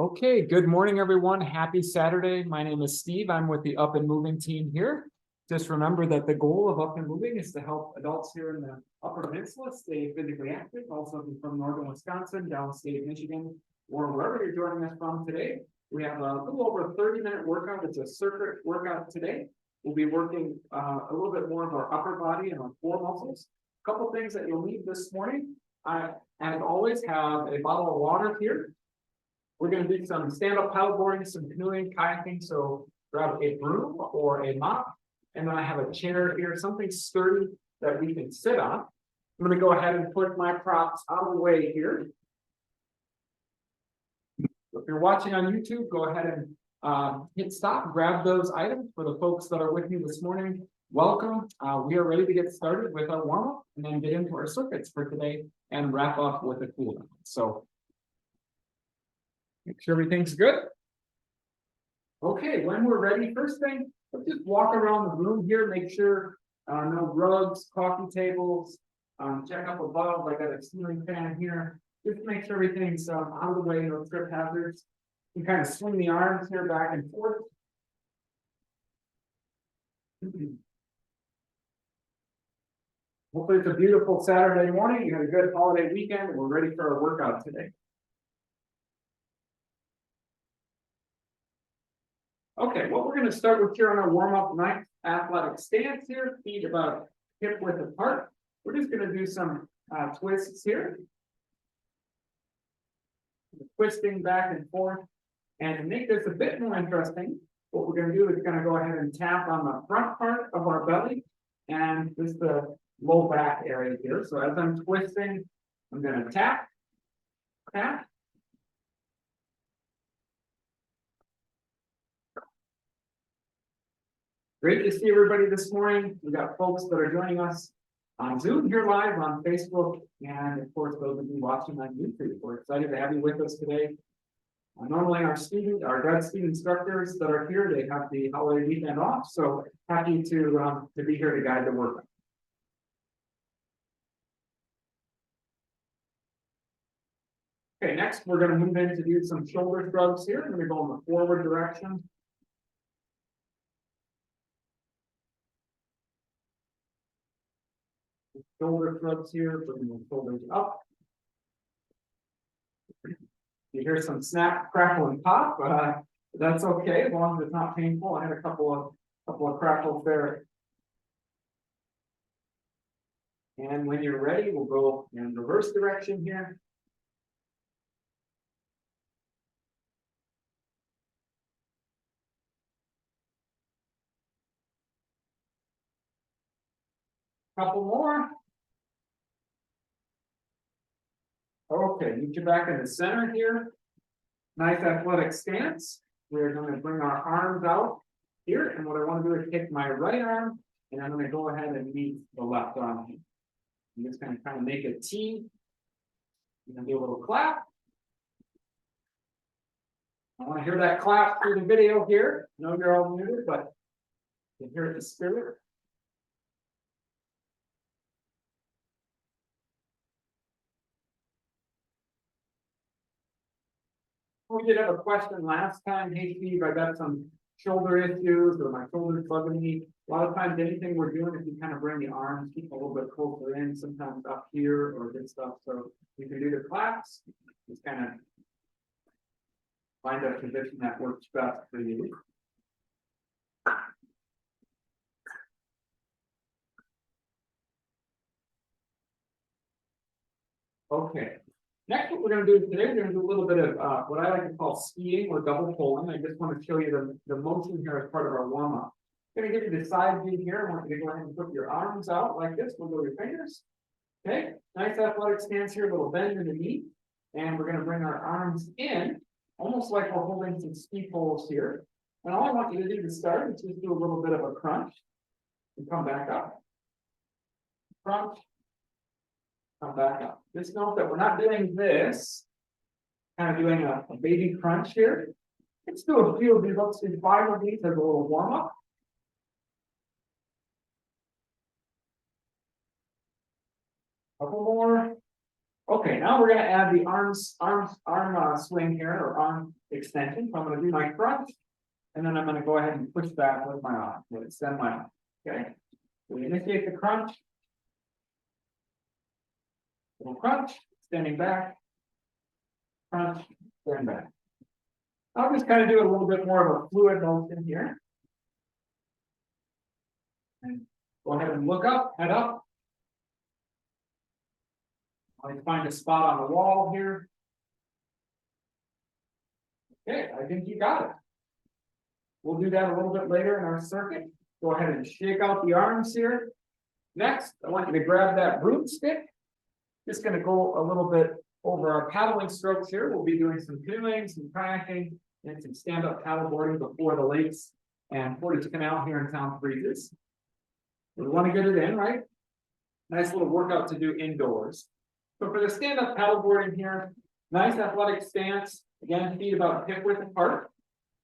Okay, good morning, everyone. Happy Saturday. My name is Steve. I'm with the Up and Moving team here. Just remember that the goal of Up and Moving is to help adults here in the Upper Peninsula stay physically active. Also, if you're from northern Wisconsin, downstate Michigan, or wherever you're joining us from today, we have a little over a 30-minute workout. It's a circuit workout today. We'll be working a little bit more of our upper body and our core muscles. A couple things that you'll need this morning. I, as always, have a bottle of water here. We're going to do some stand-up paddleboarding, some canoeing, kayaking. So grab a broom or a mop. And then I have a chair here, something sturdy that we can sit on. I'm going to go ahead and put my props out of the way here. If you're watching on YouTube, go ahead and hit stop, grab those items. For the folks that are with me this morning, welcome. We are ready to get started with our warm-up and then get into our circuits for today and wrap up with a cool down. So make sure everything's good. Okay, when we're ready, first thing, let's just walk around the room here, make sure no rugs, coffee tables, check up above. I got a ceiling fan here. Just make sure everything's out of the way, no trip hazards. You kind of swing the arms here back and forth. Hopefully it's a beautiful Saturday morning. You had a good holiday weekend and we're ready for our workout today. Okay, what we're going to start with here on our warm-up night athletic stance here, feet about hip width apart. We're just going to do some twists here. Twisting back and forth. And to make this a bit more interesting, what we're going to do is going to go ahead and tap on the front part of our belly and just the low back area here. So as I'm twisting, I'm going to tap, tap. Great to see everybody this morning. We got folks that are joining us on Zoom here live on Facebook, and of course, those of you watching on YouTube. We're excited to have you with us today. Normally, our grad student instructors that are here, they have the holiday weekend off, so happy to be here to guide the work. Okay, next we're going to move in to do some shoulder shrugs here. I'm going to go in the forward direction. Shoulder shrugs here, putting the shoulders up. You hear some snap, crackle, and pop. That's okay as long as it's not painful. I had a couple of crackles there. And when you're ready, we'll go in reverse direction here. Couple more. Okay, you get back in the center here. Nice athletic stance. We're going to bring our arms out here. And what I want to do is take my right arm and I'm going to go ahead and meet the left arm. I'm just going to kind of make a T. I'm going to do a little clap. I want to hear that clap through the video here. I know you're all muted, but you can hear the spirit. We did have a question last time. Hey, Steve, I got some shoulder issues or my shoulder's bugging me. A lot of times, anything we're doing, if you kind of bring the arms, keep a little bit closer in, sometimes up here or good stuff. So you can do the claps. Just kind of find a position that works best for you. Okay. Next, what we're going to do today, we're going to do a little bit of what I like to call skiing or double pulling. I just want to show you the motion here as part of our warm-up. I'm going to give you the side view here. I want you to go ahead and put your arms out like this. Wiggle your fingers. Okay, nice athletic stance here, a little bend in the knee. And we're going to bring our arms in, almost like we're holding some ski poles here. And all I want you to do to start is just do a little bit of a crunch and come back up. Crunch. Come back up. Just note that we're not doing this, kind of doing a baby crunch here. Let's do a few of these. Let's do 5 of these as a little warm up. Couple more. Okay, now we're gonna add the arm swing here, or arm extension. So I'm gonna do my crunch. And then I'm gonna go ahead and push back with my arm, extend my arm, okay? We initiate the crunch. Little crunch, standing back. Crunch, stand back. I'll just kind of do a little bit more of a fluid motion here. And go ahead and look up, head up. I'll find a spot on the wall here. Okay, I think you got it. We'll do that a little bit later in our circuit. Go ahead and shake out the arms here. Next, I want you to grab that broomstick. Just going to go a little bit over our paddling strokes here. We'll be doing some canoeing, some kayaking, and some stand-up paddleboarding before the lakes and Portage Canal here in town freezes. We want to get it in, right? Nice little workout to do indoors. So for the stand-up paddleboarding here, nice athletic stance. Again, feet about hip width apart.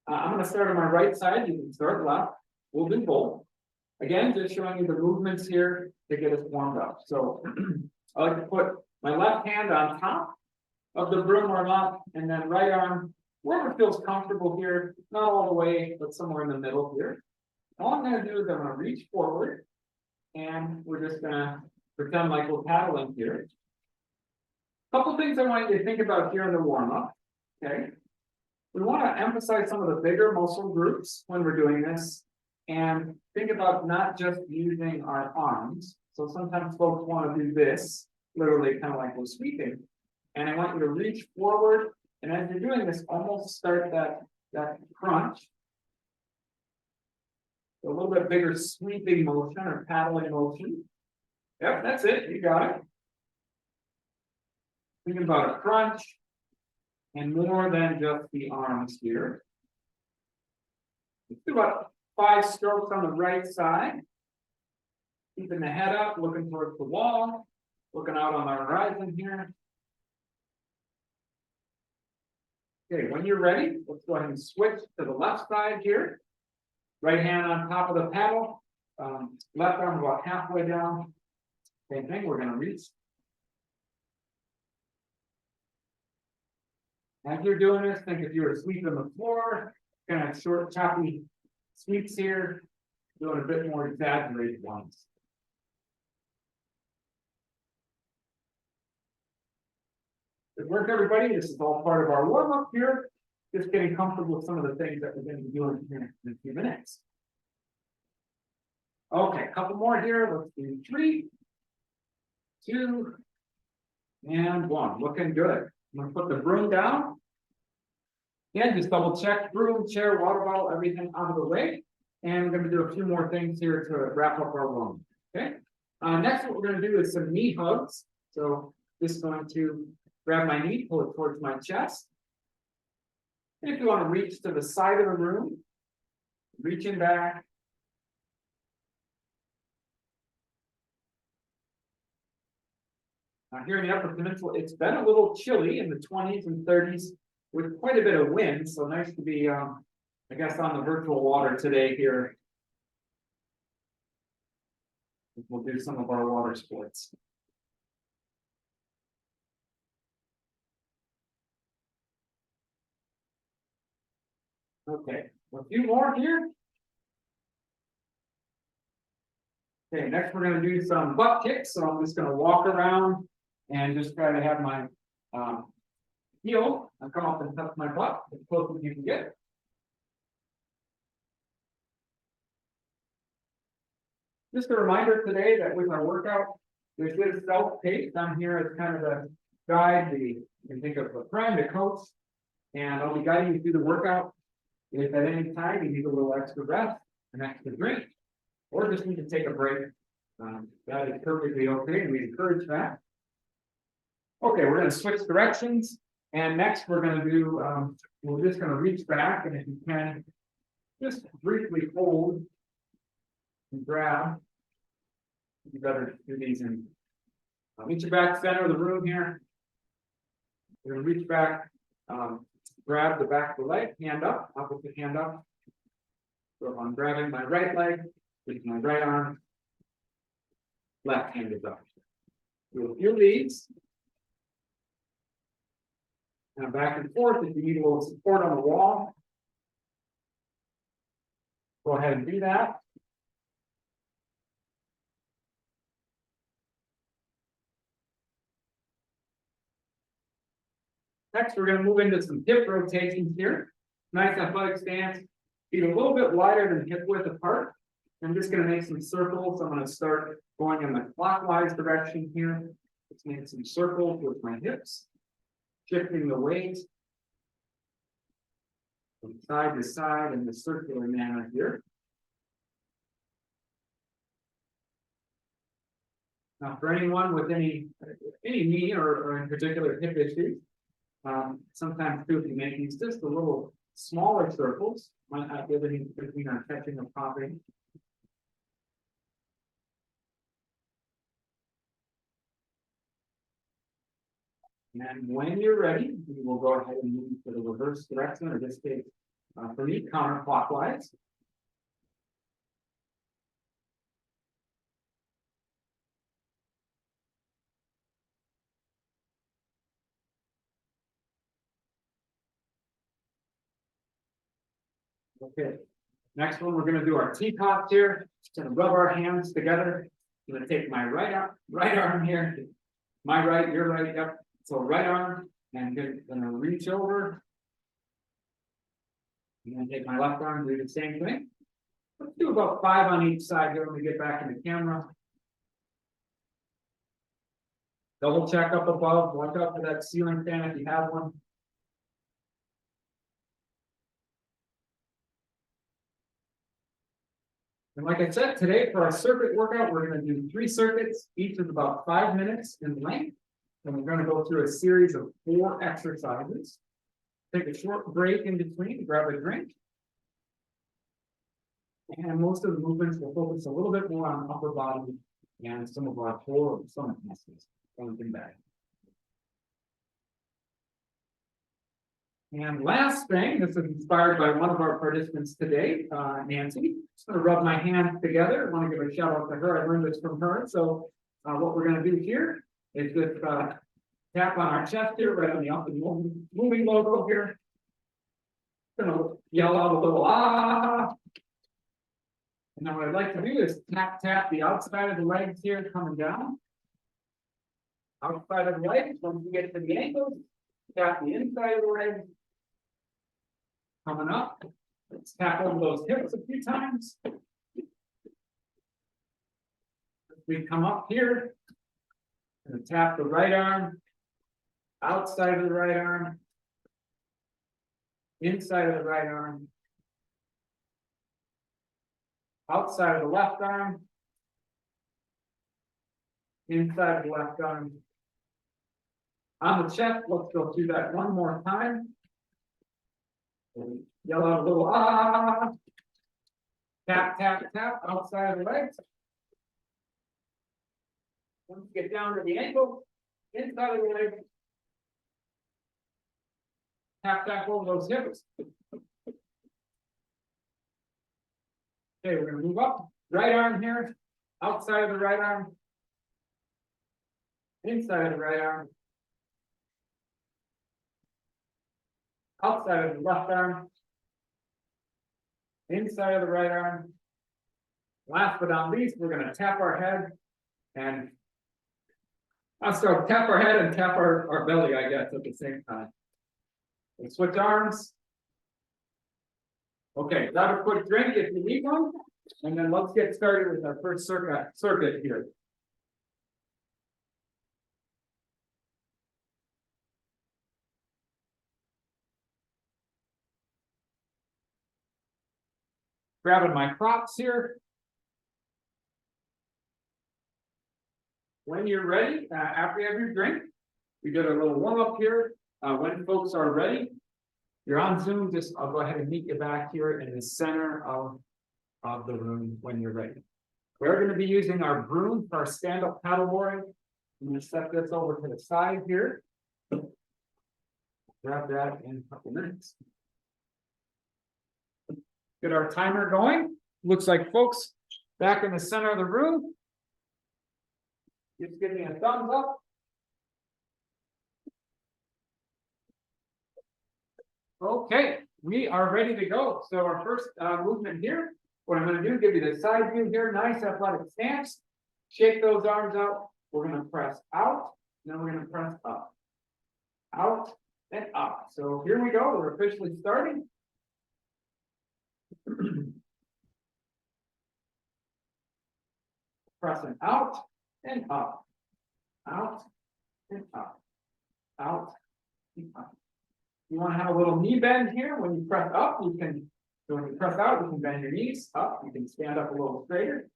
I'm going to start on my right side. You can start left. We'll do both. Again, just showing you the movements here to get us warmed up. So I like to put my left hand on top of the broom or mop, and then right arm wherever feels comfortable here, not all the way, but somewhere in the middle here. All I'm going to do is I'm going to reach forward, and we're just going to pretend like we're paddling here. A couple things I want you to think about here in the warm-up. Okay. We want to emphasize some of the bigger muscle groups when we're doing this, and think about not just using our arms. So sometimes folks want to do this, literally kind of like we're sweeping. And I want you to reach forward, and as you're doing this, almost start that crunch. So a little bit bigger sweeping motion or paddling motion. Yep, that's it. You got it. Thinking about a crunch and more than just the arms here. Let's do about 5 strokes on the right side. Keeping the head up, looking towards the wall, looking out on the horizon here. Okay, when you're ready, let's go ahead and switch to the left side here. Right hand on top of the paddle, left arm about halfway down. Same thing, we're going to reach. As you're doing this, think if you were sweeping the floor, kind of short, choppy sweeps here, doing a bit more exaggerated ones. Good work, everybody. This is all part of our warm-up here. Just getting comfortable with some of the things that we're going to be doing here in a few minutes. Okay, a couple more here. Let's do 3, 2, and 1. Looking good. I'm going to put the broom down. Again, just double check broom, chair, water bottle, everything out of the way. And we're going to do a few more things here to wrap up our warm. Okay. Next, what we're going to do is some knee hugs. So just going to grab my knee, pull it towards my chest. And if you want to reach to the side of the room, reaching back. Here in the Upper Peninsula, it's been a little chilly in the 20s and 30s with quite a bit of wind. So nice to be, I guess, on the virtual water today here. We'll do some of our water sports. Okay, a few more here. Okay, next we're going to do some butt kicks. So I'm just going to walk around and just try to have my heel and come up and touch my butt as close as you can get. Just a reminder today that with our workout, there's this self-tape down here as kind of the guide. You can think of a friend, a coach, and I'll be guiding you through the workout. If at any time you need a little extra rest, an extra drink, or just need to take a break, that is perfectly okay, and we encourage that. Okay, we're going to switch directions, and next we're going to do, we're just going to reach back, and if you can, just briefly hold and grab. You better do these in reach your back center of the room here. We're going to reach back, grab the back of the leg, hand up, opposite hand up. So if I'm grabbing my right leg with my right arm, left hand is up. Do a few leads. And back and forth. If you need a little support on the wall, go ahead and do that. Next, we're going to move into some hip rotations here. Nice athletic stance. Feet a little bit wider than hip width apart. I'm just going to make some circles. I'm going to start going in the clockwise direction here. Let's make some circles with my hips. Shifting the weight from side to side in the circular manner here. Now, for anyone with any knee or in particular hip issues, sometimes too, if you make these just a little smaller circles, might not give any between our catching or popping. And when you're ready, we will go ahead and move to the reverse direction, or in this case, for me, counterclockwise. Okay, next one, we're going to do our teapots here. Just going to rub our hands together. I'm going to take my right arm here, my right, your right, yep. So right arm, and going to reach over. I'm going to take my left arm, do the same thing. Let's do about 5 on each side here when we get back in the camera. Double check up above, watch out for that ceiling fan if you have one. And like I said, today for our circuit workout, we're going to do 3 circuits. Each is about 5 minutes in length. And we're going to go through a series of 4 exercises. Take a short break in between, grab a drink. And most of the movements will focus a little bit more on upper body and some of our core and stomach muscles. Going back. And last thing, this is inspired by one of our participants today, Nancy. Just going to rub my hands together. I want to give a shout out to her. I learned this from her. So what we're going to do here is just tap on our chest here, right on the up and moving logo here. Going to yell out a little ah. And now what I'd like to do is tap the outside of the legs here, coming down. Outside of the legs, once you get to the ankles, tap the inside of the legs. Coming up. Let's tap over those hips a few times. We come up here and tap the right arm, outside of the right arm, inside of the right arm, outside of the left arm, inside of the left arm. On the chest, let's go through that one more time. Yell out a little ah. Tap, outside of the legs. Once you get down to the ankle, inside of the leg. Tap over those hips. Okay, we're going to move up. Right arm here, outside of the right arm, inside of the right arm, outside of the left arm, inside of the right arm. Last but not least, we're going to tap our head and tap our head and tap our belly, I guess, at the same time. We'll switch arms. Okay, grab a quick drink if you need one, and then let's get started with our first circuit here. Grabbing my props here. When you're ready, after you have your drink, we did a little warm up here. When folks are ready, you're on Zoom, I'll go ahead and meet you back here in the center of the room when you're ready. We're going to be using our broom for our stand-up paddleboarding. I'm going to set this over to the side here. Grab that in a couple minutes. Get our timer going. Looks like folks back in the center of the room. Just give me a thumbs up. Okay, we are ready to go. So our first movement here, what I'm gonna do, give you the side view here, nice athletic stance. Shake those arms out. We're gonna press out, then we're gonna press up. Out and up. So here we go, we're officially starting. Pressing out and up. Out and up. Out and up. You want to have a little knee bend here. When you press up, you can, so when you press out, you can bend your knees up. You can stand up a little straighter.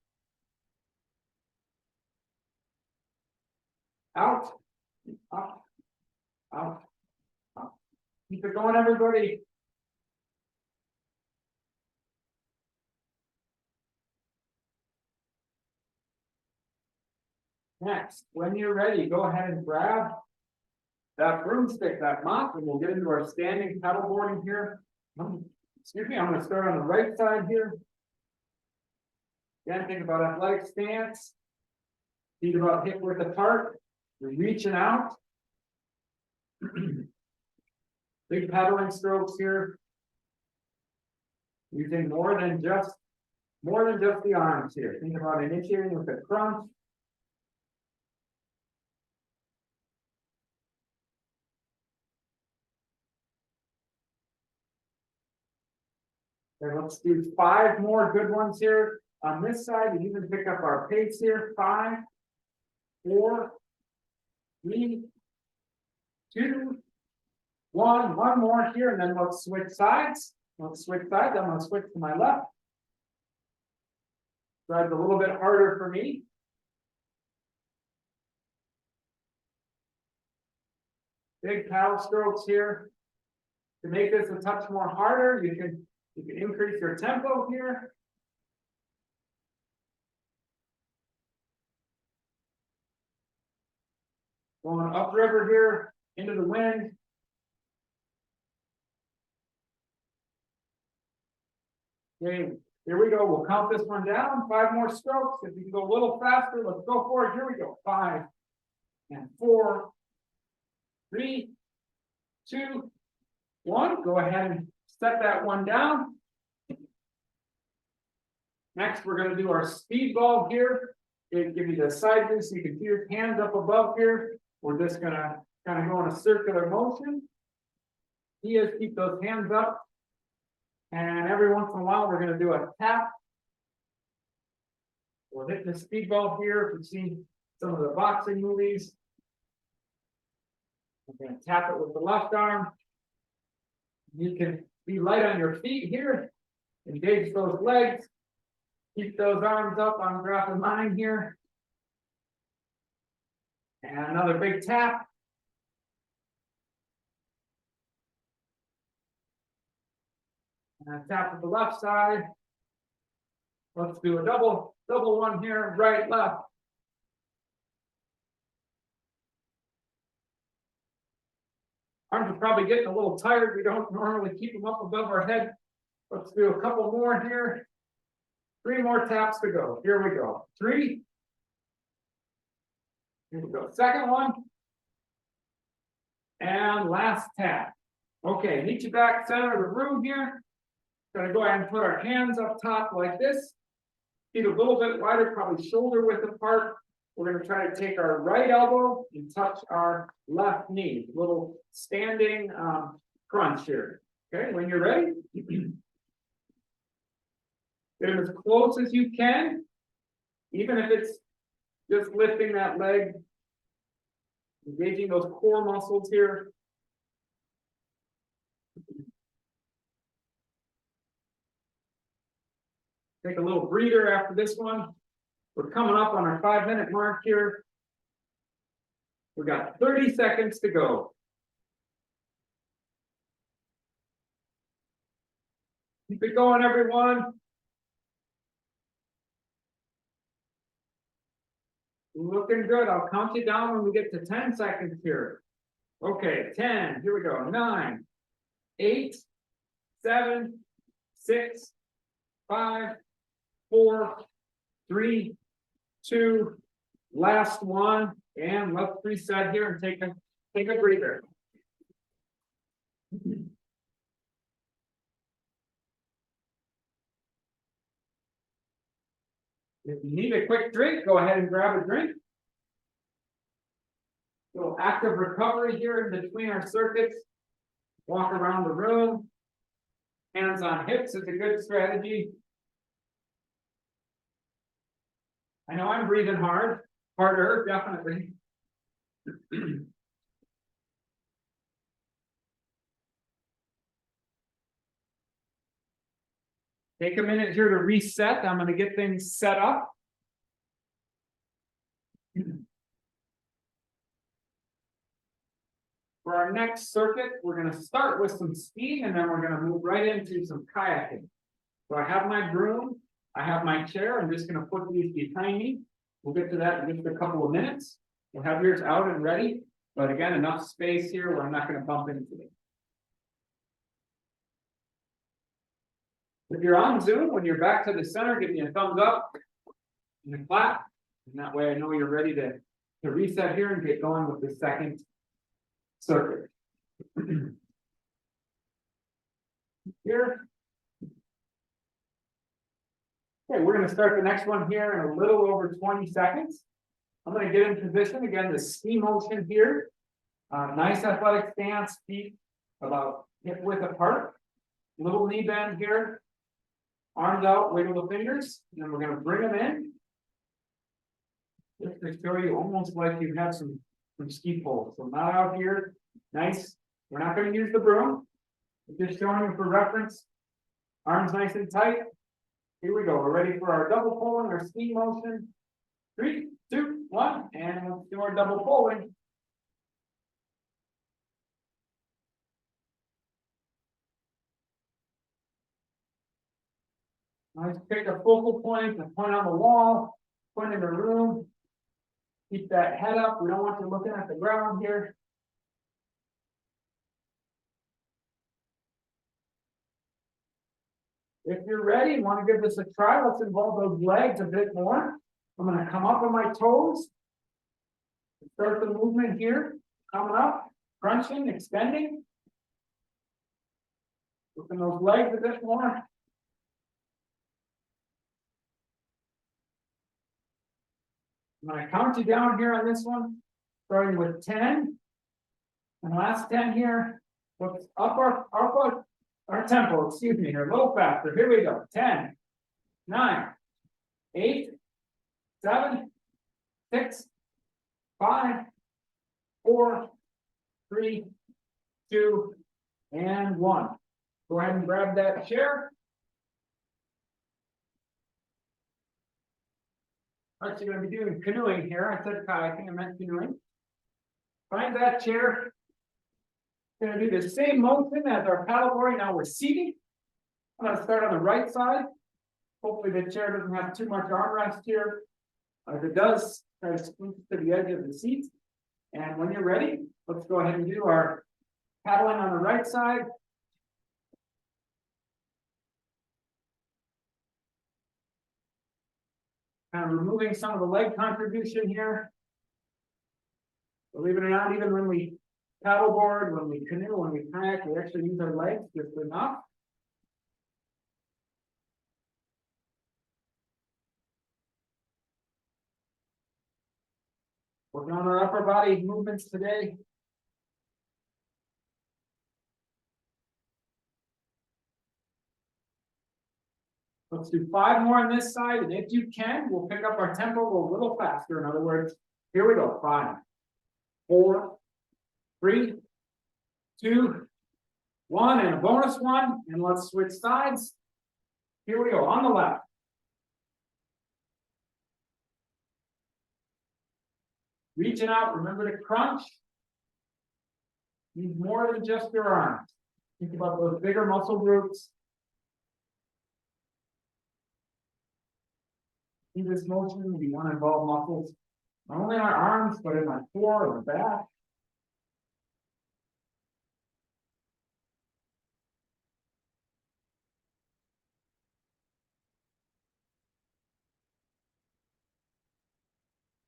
Out, up, out, up. Keep it going, everybody. Next, when you're ready, go ahead and grab that broomstick, that mop, and we'll get into our standing paddleboarding here. Excuse me, I'm going to start on the right side here. Again, think about athletic stance. Feet about hip width apart. You're reaching out. Big paddling strokes here. Using more than just the arms here. Think about initiating with a crunch. Okay, let's do 5 more good ones here. On this side, we even pick up our pace here. 5, 4, 3, 2, 1. One more here, and then let's switch sides. Let's switch sides. I'm going to switch to my left. Side's a little bit harder for me. Big paddle strokes here. To make this a touch more harder, you can increase your tempo here. Going upriver here into the wind. Okay, here we go. We'll count this one down. 5 more strokes. If you can go a little faster, let's go for it. Here we go. 5 and 4, 3, 2, 1. Go ahead and set that one down. Next, we're going to do our speed ball here. It'll give you the side view so you can see your hands up above here. We're just going to kind of go in a circular motion. Here, keep those hands up. And every once in a while, we're going to do a tap. We're hitting the speed ball here. If you've seen some of the boxing movies, we're going to tap it with the left arm. You can be light on your feet here. Engage those legs. Keep those arms up on graph of mine here. And another big tap. And a tap with the left side. Let's do a double one here, right, left. Arms are probably getting a little tired. We don't normally keep them up above our head. Let's do a couple more here. 3 more taps to go. Here we go. 3. Here we go. Second one. And last tap. Okay, meet you back center of the room here. Gonna go ahead and put our hands up top like this. Feet a little bit wider, probably shoulder width apart. We're gonna try to take our right elbow and touch our left knee. A little standing crunch here. Okay, when you're ready, get them as close as you can, even if it's just lifting that leg, engaging those core muscles here. Take a little breather after this one. We're coming up on our 5-minute mark here. We've got 30 seconds to go. Keep it going, everyone. Looking good. I'll count you down when we get to 10 seconds here. Okay, 10. Here we go. 9, 8, 7, 6, 5, 4, 3, 2, last one. And let's reset here and take a breather. If you need a quick drink, go ahead and grab a drink. Little active recovery here in between our circuits. Walk around the room. Hands on hips is a good strategy. I know I'm breathing harder, definitely. Take a minute here to reset. I'm going to get things set up. For our next circuit, we're going to start with some skiing and then we're going to move right into some kayaking. So I have my broom, I have my chair. I'm just going to put these behind me. We'll get to that in just a couple of minutes. We'll have yours out and ready. But again, enough space here where I'm not going to bump into it. If you're on Zoom, when you're back to the center, give me a thumbs up and a clap. And that way I know you're ready to reset here and get going with the second circuit. Here. Okay, we're going to start the next one here in a little over 20 seconds. I'm going to get in position again, the ski motion here. Nice athletic stance, feet about hip width apart. Little knee bend here. Arms out, wiggle the fingers, and then we're going to bring them in. Just to show you almost like you have some ski poles. So not out here. Nice. We're not going to use the broom. We're just showing you for reference. Arms nice and tight. Here we go. We're ready for our double pulling, our ski motion. 3, 2, 1, and let's do our double pulling. Nice. Pick a focal point, a point on the wall, point in the room. Keep that head up. We don't want you looking at the ground here. If you're ready and want to give this a try, let's involve those legs a bit more. I'm going to come up on my toes. Start the movement here. Coming up, crunching, extending. Looking those legs a bit more. I'm going to count you down here on this one, starting with 10. And last 10 here. Let's up our tempo, excuse me, here a little faster. Here we go. 10, 9, 8, 7, 6, 5, 4, 3, 2, and 1. Go ahead and grab that chair. Actually, going to be doing canoeing here. I said kayaking, I meant canoeing. Find that chair. Going to do the same motion as our paddleboard. Now we're seating. I'm going to start on the right side. Hopefully the chair doesn't have too much armrest here. If it does, try to squeeze to the edge of the seat. And when you're ready, let's go ahead and do our paddling on the right side. Kind of removing some of the leg contribution here. Believe it or not, even when we paddleboard, when we canoe, when we kayak, we actually use our legs just enough. Working on our upper body movements today. Let's do 5 more on this side, and if you can, we'll pick up our tempo a little faster. In other words, here we go. 5, 4, 3, 2, 1, and a bonus 1. And let's switch sides. Here we go on the left. Reaching out, remember to crunch. Need more than just your arms. Think about those bigger muscle groups. In this motion, we want to involve muscles, not only in our arms, but in our core or back.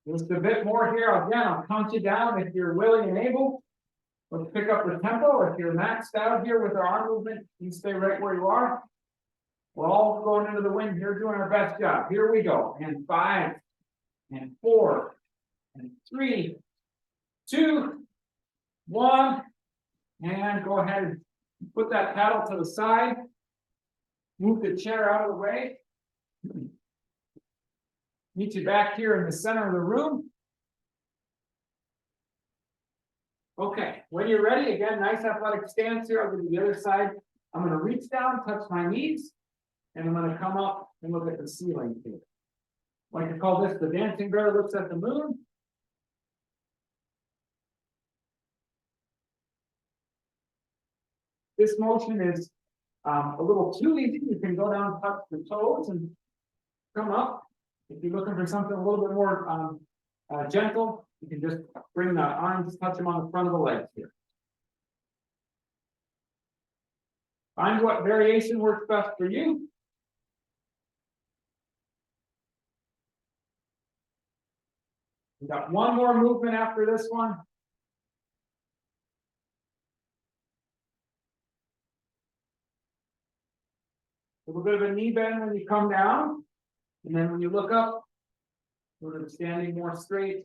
Just a bit more here. Again, I'll count you down if you're willing and able. Let's pick up the tempo. If you're maxed out here with our arm movement, you stay right where you are. We're all going into the wind here, doing our best job. Here we go. And 5, and 4, and 3, 2, 1. And go ahead and put that paddle to the side. Move the chair out of the way. Meet you back here in the center of the room. Okay, when you're ready, again, nice athletic stance here. I'll go to the other side. I'm going to reach down, touch my knees, and I'm going to come up and look at the ceiling here. I like to call this the dancing bear looks at the moon. This motion is a little too easy. You can go down, touch the toes, and come up. If you're looking for something a little bit more gentle, you can just bring the arms, touch them on the front of the legs here. Find what variation works best for you. We got one more movement after this one. A little bit of a knee bend when you come down, and then when you look up, sort of standing more straight.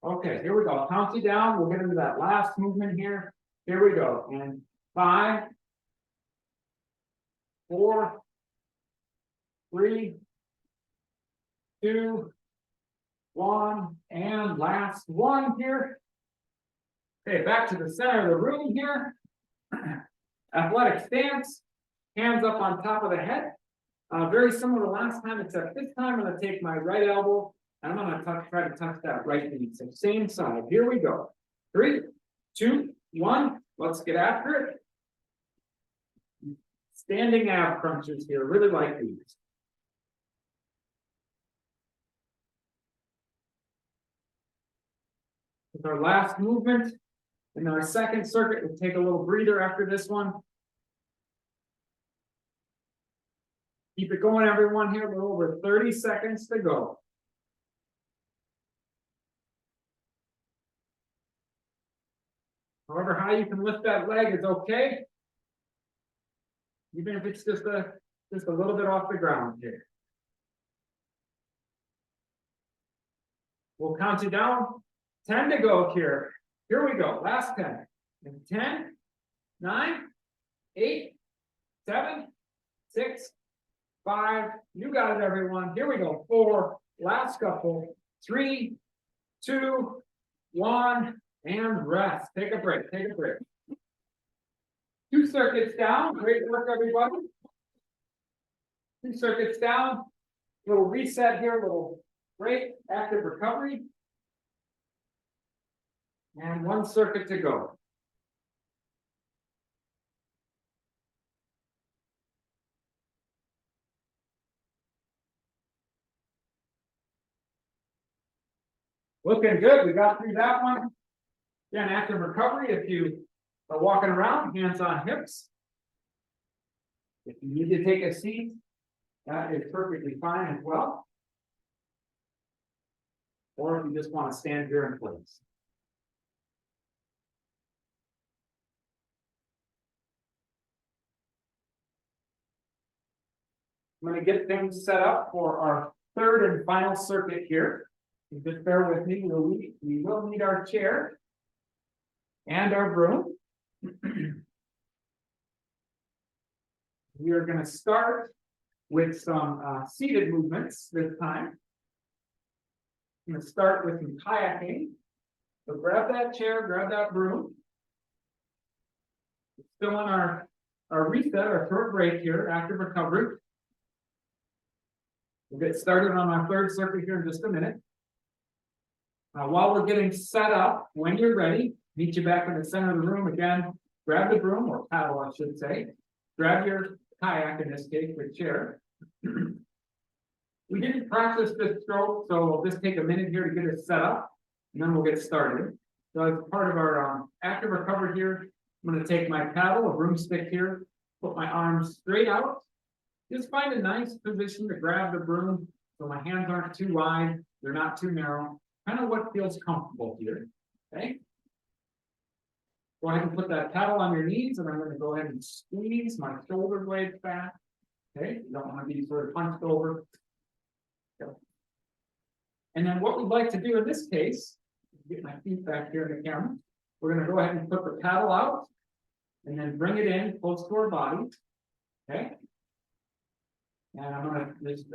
Okay, here we go. I'll count you down. We'll get into that last movement here. Here we go. And 5, 4, 3, 2, 1, and last one here. Okay, back to the center of the room here. Athletic stance, hands up on top of the head. Very similar to last time, except this time I'm going to take my right elbow and I'm going to try to touch that right knee. So same side. Here we go. 3, 2, 1. Let's get after it. Standing ab crunches here. Really like these. With our last movement in our second circuit, we'll take a little breather after this one. Keep it going, everyone, here. A little over 30 seconds to go. However high you can lift that leg is okay. Even if it's just a little bit off the ground here. We'll count you down. 10 to go here. Here we go. Last 10. And 10, 9, 8, 7, 6, 5. You got it, everyone. Here we go. 4. Last couple. 3, 2, 1. And rest. Take a break. Take a break. 2 circuits down. Great work, everybody. 2 circuits down. Little reset here. Little break. Active recovery. And 1 circuit to go. Looking good. We got through that one. Again, active recovery. If you are walking around, hands on hips. If you need to take a seat, that is perfectly fine as well. Or if you just want to stand here in place. I'm going to get things set up for our third and final circuit here. Just bear with me. We will need our chair and our broom. We are going to start with some seated movements this time. I'm going to start with some kayaking. So grab that chair, grab that broom. Still on our reset, our short break here, active recovery. We'll get started on our third circuit here in just a minute. While we're getting set up, when you're ready, meet you back in the center of the room again. Grab the broom, or paddle, I should say. Grab your kayak, in this case, your chair. We didn't practice this stroke, so we'll just take a minute here to get it set up, and then we'll get started. So as part of our active recovery here, I'm going to take my paddle, a broomstick here, put my arms straight out. Just find a nice position to grab the broom so my hands aren't too wide, they're not too narrow. Kind of what feels comfortable here. Okay. Go ahead and put that paddle on your knees, and I'm going to go ahead and squeeze my shoulder blades back. Okay, you don't want to be sort of hunched over. Okay. And then what we'd like to do in this case, get my feet back here in the camera. We're going to go ahead and put the paddle out, and then bring it in close to our body. Okay. And I'm going to just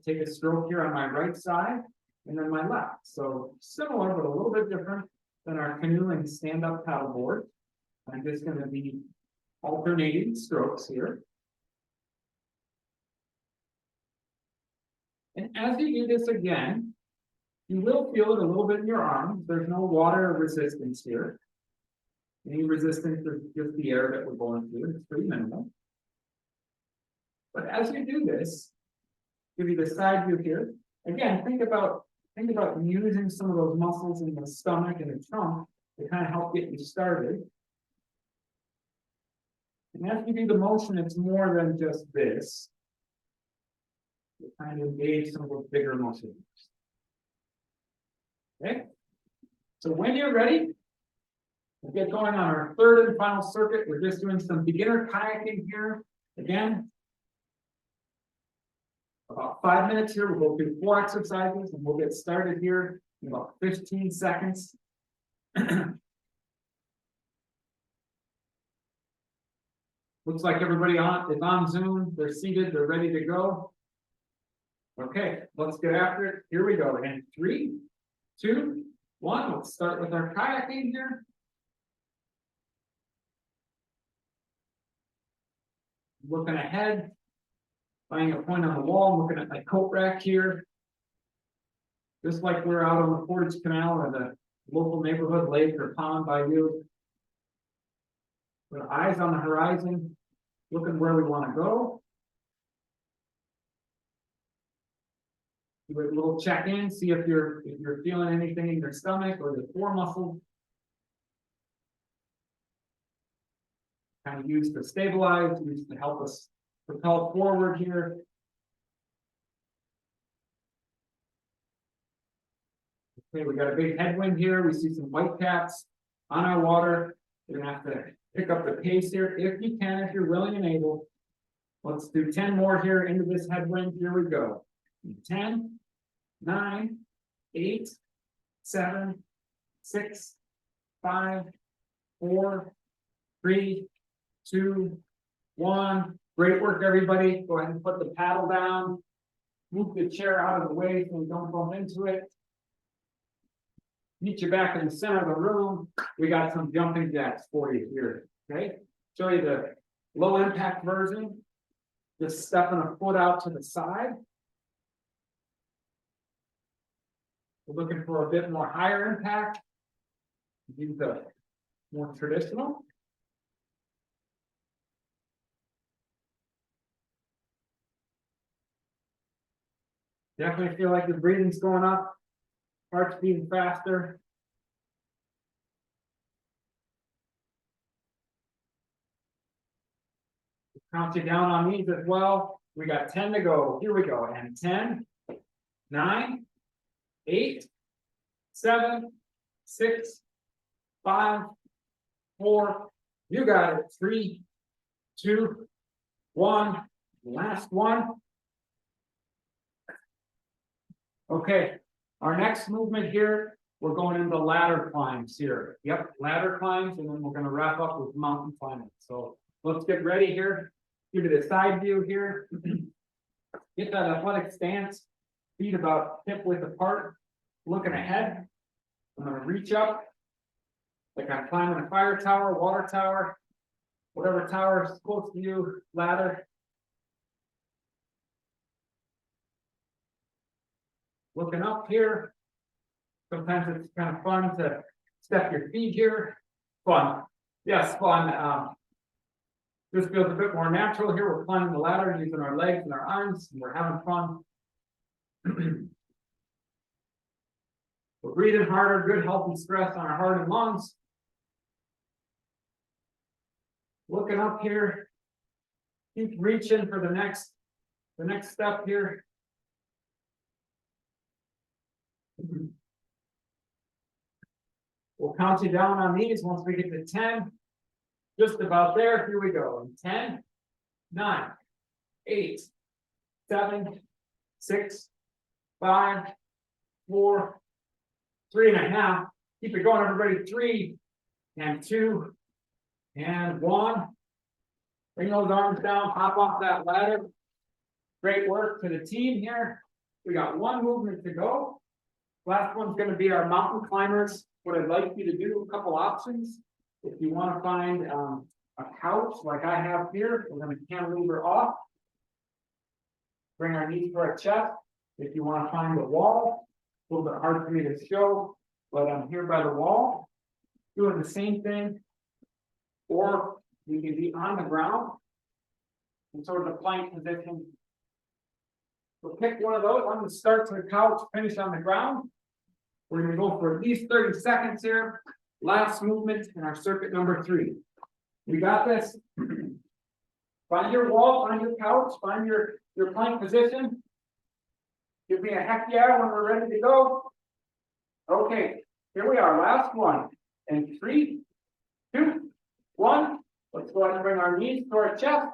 take a stroke here on my right side, and then my left. So similar, but a little bit different than our canoeing stand-up paddleboard. I'm just going to be alternating strokes here. And as you do this again, you will feel it a little bit in your arms. There's no water resistance here. Any resistance is just the air that we're going through. It's pretty minimal. But as you do this, give you the side view here. Again, think about using some of those muscles in the stomach and the trunk to kind of help get you started. And as you do the motion, it's more than just this. You kind of engage some of those bigger muscles. Okay? So when you're ready, we'll get going on our third and final circuit. We're just doing some beginner kayaking here. Again, about 5 minutes here. We'll go through 4 exercises, and we'll get started here in about 15 seconds. Looks like everybody is on Zoom. They're seated. They're ready to go. Okay, let's get after it. Here we go. In 3, 2, 1. Let's start with our kayaking here. Looking ahead. Finding a point on the wall, looking at my coat rack here. Just like we're out on the Portage Canal or the local neighborhood lake or pond by you. With eyes on the horizon, looking where we want to go. Do a little check-in, see if you're feeling anything in your stomach or the core muscles. Kind of used to stabilize, used to help us propel forward here. Okay, we got a big headwind here. We see some white caps on our water. We're gonna have to pick up the pace here if you can, if you're willing and able. Let's do 10 more here into this headwind. Here we go. 10, 9, 8, 7, 6, 5, 4, 3, 2, 1. Great work, everybody. Go ahead and put the paddle down. Move the chair out of the way so we don't bump into it. Meet you back in the center of the room. We got some jumping jacks for you here. Okay. Show you the low impact version. Just stepping a foot out to the side. We're looking for a bit more higher impact. Do the more traditional. Definitely feel like your breathing's going up, heart's beating faster. Count you down on these as well. We got 10 to go. Here we go. And 10, 9, 8, 7, 6, 5, 4. You got it. 3, 2, 1. Last one. Okay, our next movement here, we're going into ladder climbs here. Yep, ladder climbs, and then we're going to wrap up with mountain climbing. So let's get ready here. Give you the side view here. Get that athletic stance, feet about hip width apart, looking ahead. I'm going to reach up like I'm climbing a fire tower, water tower, whatever tower is close to you, ladder. Looking up here. Sometimes it's kind of fun to step your feet here. Fun. Yes, fun. This feels a bit more natural here. We're climbing the ladder using our legs and our arms, and we're having fun. We're breathing harder, good healthy stress on our heart and lungs. Looking up here. Keep reaching for the next step here. We'll count you down on these once we get to 10. Just about there. Here we go. 10, 9, 8, 7, 6, 5, 4, 3.5. Keep it going, everybody. 3 and 2 and 1. Bring those arms down, hop off that ladder. Great work to the team here. We got one movement to go. Last one's going to be our mountain climbers. What I'd like you to do, a couple options. If you want to find a couch like I have here, we're going to cantilever off. Bring our knees to our chest. If you want to find the wall, a little bit hard for me to show, but I'm here by the wall, doing the same thing. Or you can be on the ground in sort of a plank position. So pick one of those. I'm going to start to the couch, finish on the ground. We're going to go for at least 30 seconds here. Last movement in our circuit number 3. We got this. Find your wall, find your couch, find your plank position. Give me a heck yeah when we're ready to go. Okay, here we are. Last one. And 3, 2, 1. Let's go ahead and bring our knees to our chest.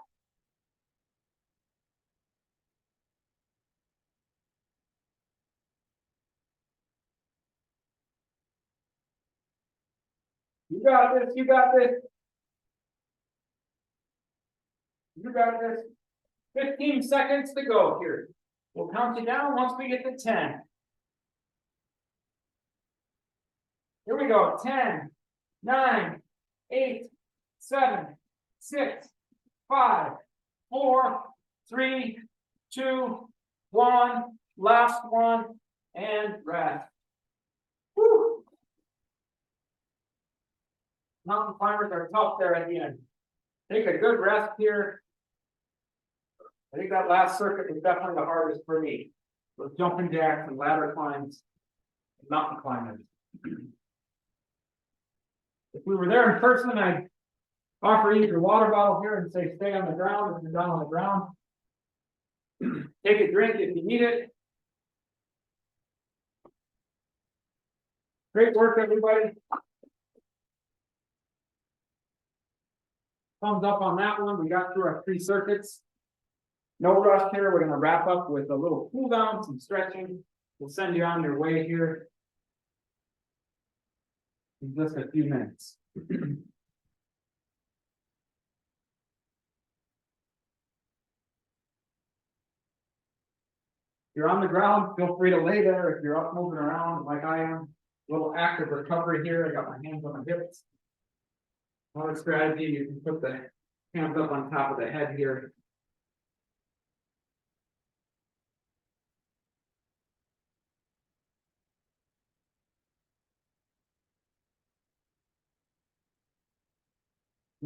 You got this, you got this. You got this. 15 seconds to go here. We'll count you down once we get to 10. Here we go. 10, 9, 8, 7, 6, 5, 4, 3, 2, 1. Last one. And rest. Woo. Mountain climbers are tough there at the end. Take a good rest here. I think that last circuit was definitely the hardest for me. With jumping jacks and ladder climbs, and mountain climbers. If we were there in person, I'd offer you your water bottle here and say, stay on the ground if you're down on the ground. Take a drink if you need it. Great work, everybody. Thumbs up on that one. We got through our 3 circuits. No rush here. We're going to wrap up with a little cool down, some stretching. We'll send you on your way here in just a few minutes. If you're on the ground, feel free to lay there. If you're up moving around like I am, a little active recovery here. I got my hands on my hips. Another strategy, you can put the hands up on top of the head here.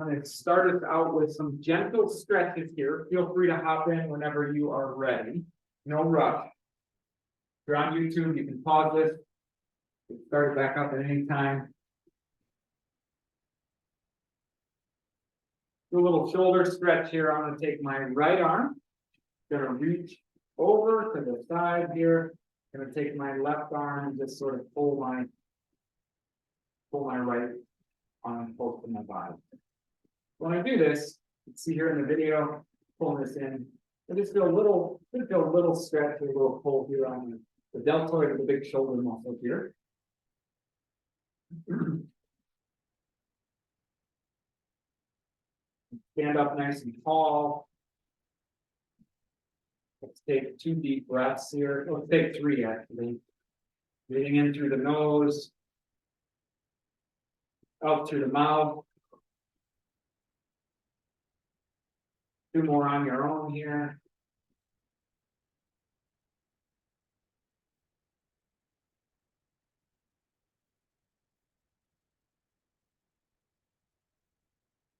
I'm going to start us out with some gentle stretches here. Feel free to hop in whenever you are ready. No rush. If you're on YouTube, you can pause this. You can start it back up at any time. Do a little shoulder stretch here. I'm going to take my right arm. Going to reach over to the side here. Going to take my left arm and just sort of pull my right arm close to my body. When I do this, you can see here in the video, pulling this in, I just feel a little stretch, a little pull here on the deltoid of the big shoulder muscle here. Stand up nice and tall. Let's take 2 deep breaths here. Let's take 3 actually. Breathing in through the nose, out through the mouth. 2 more on your own here.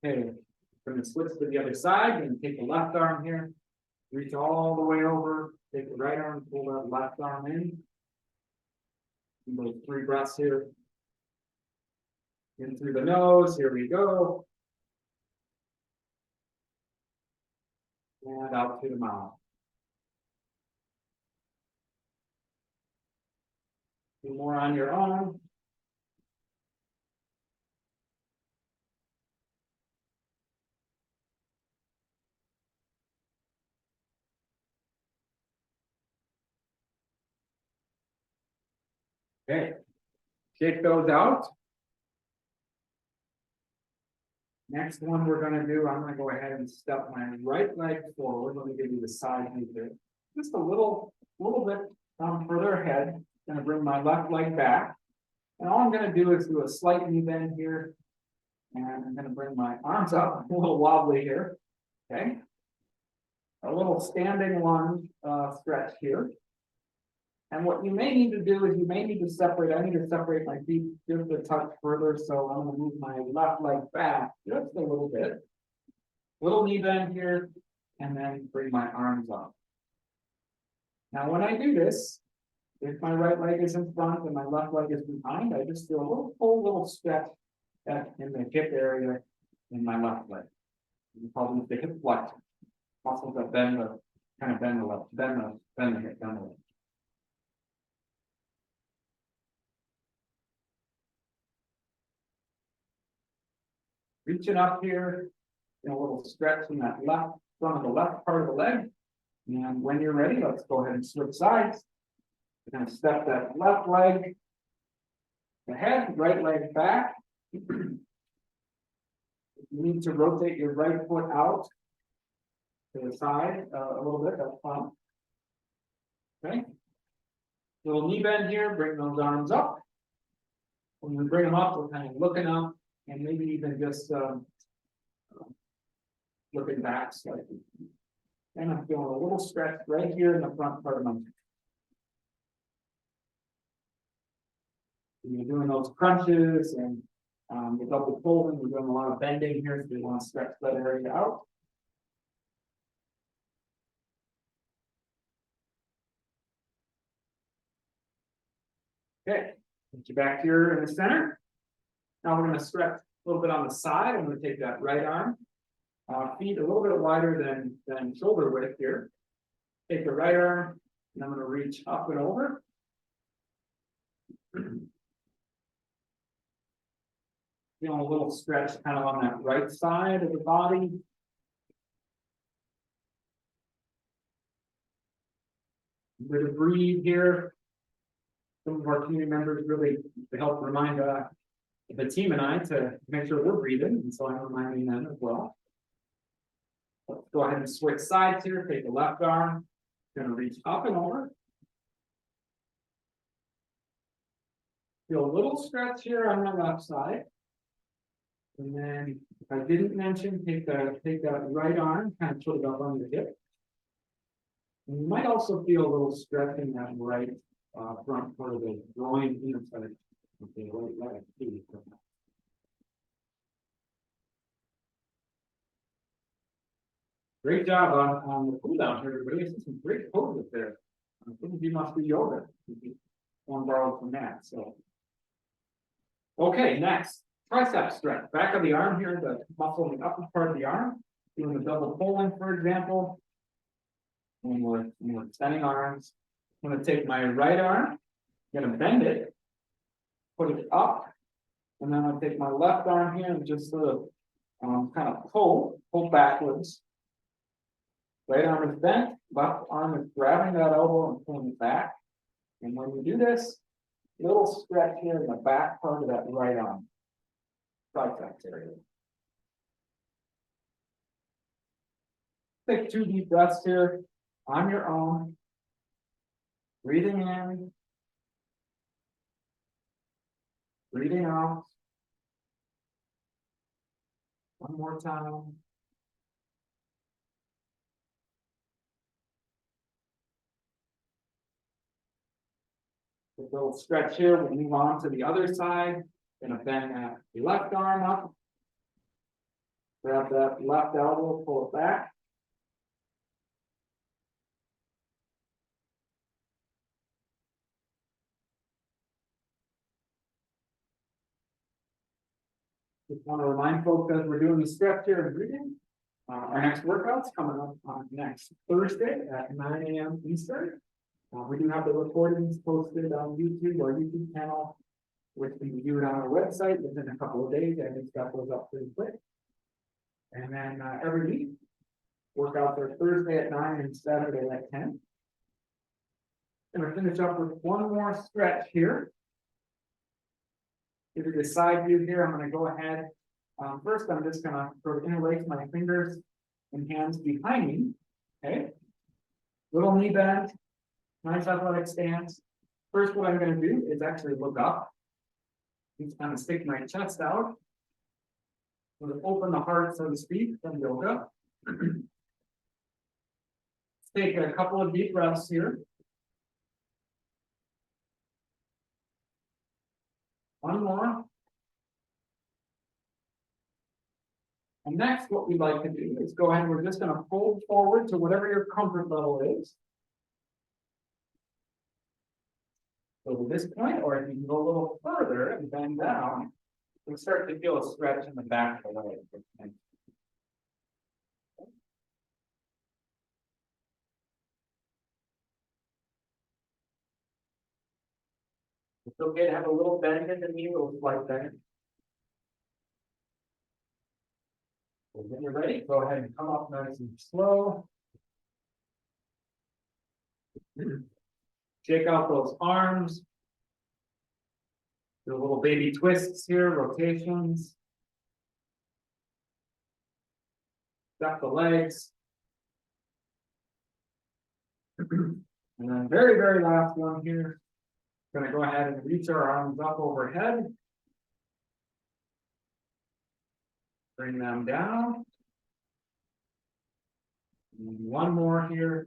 Okay, we're going to switch to the other side and take the left arm here. Reach all the way over. Take the right arm, pull that left arm in. Do those 3 breaths here. In through the nose. Here we go. And out through the mouth. 2 more on your own. Okay, shake those out. Next one we're gonna do, I'm gonna go ahead and step my right leg forward. Let me give you the side view there. Just a little bit further ahead. Gonna bring my left leg back. And all I'm gonna do is do a slight knee bend here. And I'm gonna bring my arms up, a little wobbly here. Okay. A little standing lunge stretch here. And what you may need to do is you may need to separate. I need to separate my feet just a touch further. So I'm going to move my left leg back just a little bit. Little knee bend here, and then bring my arms up. Now, when I do this, if my right leg is in front and my left leg is behind, I just do a little full little stretch in the hip area in my left leg. We call them the hip flex muscles that bend the hip down the leg. Reaching up here, a little stretch in that left front of the left part of the leg. And when you're ready, let's go ahead and switch sides. We're going to step that left leg ahead, right leg back. If you need to rotate your right foot out to the side a little bit, that's fine. Okay. Little knee bend here, bring those arms up. When we bring them up, we're kind of looking up and maybe even just looking back slightly. And I'm feeling a little stretch right here in the front part of my neck. You're doing those crunches and the double folding, we're doing a lot of bending here, so we want to stretch that area out. Okay, get you back here in the center. Now we're going to stretch a little bit on the side. I'm going to take that right arm, feet a little bit wider than shoulder width here. Take the right arm, and I'm going to reach up and over. Feeling a little stretch kind of on that right side of the body. A bit of breathe here. Some of our community members really help remind the team and I to make sure we're breathing, and so I'm reminding them as well. Let's go ahead and switch sides here. Take the left arm, going to reach up and over. Feel a little stretch here on the left side. And then, if I didn't mention, take that right arm, kind of put it up on your hip. And you might also feel a little stretch in that right front part of the groin inside. Okay, right. Great job on the cool down here, everybody. I see some great poses there. I think you must be yoga. One borrowed from that. So, okay, next tricep stretch. Back of the arm here, the muscle in the upper part of the arm. Doing the double pulling, for example. And we're extending arms. I'm going to take my right arm. I'm going to bend it. Put it up, and then I'll take my left arm here and just sort of kind of pull backwards. Right arm is bent, left arm is grabbing that elbow and pulling it back. And when you do this, little stretch here in the back part of that right arm, triceps area. Take 2 deep breaths here on your own. Breathing in. Breathing out. One more time. A little stretch here. We'll move on to the other side. Gonna bend that left arm up. Grab that left elbow, pull it back. Just want to remind folks as we're doing the stretch here and breathing, our next workout's coming up on next Thursday at 9 a.m. Eastern. We do have the recordings posted on YouTube, our YouTube channel, which we can do it on our website within a couple of days. I just got those up pretty quick. And then every week, workouts are Thursday at 9 and Saturday at 10. And we'll finish up with one more stretch here. give you the side view here. I'm gonna go ahead. First, I'm just gonna sort of interlace my fingers and hands behind me. Okay. Little knee bend, nice athletic stance. First, what I'm gonna do is actually look up. Just kind of stick my chest out. Sort of open the heart, so to speak, from yoga. Let's take a couple of deep breaths here. One more. And next, what we'd like to do is go ahead and we're just going to fold forward to whatever your comfort level is. So to this point, or if you can go a little further and bend down, you'll start to feel a stretch in the back of the leg. It's okay to have a little bend in the knee, a little slight bend. So when you're ready, go ahead and come up nice and slow. Shake out those arms. Do little baby twists here, rotations. Step the legs. And then very, very last one here. Going to go ahead and reach our arms up overhead. Bring them down. And one more here.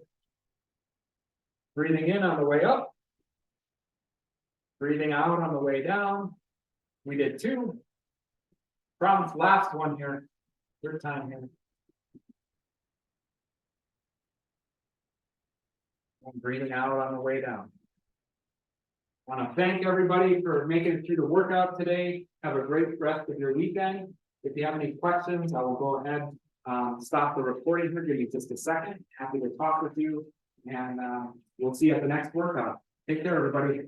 Breathing in on the way up. Breathing out on the way down. We did two. Promise, last one here. Third time here. And breathing out on the way down. I want to thank everybody for making it through the workout today. Have a great rest of your weekend. If you have any questions, I will go ahead, stop the recording here. Give me just a second. Happy to talk with you. And we'll see you at the next workout. Take care, everybody.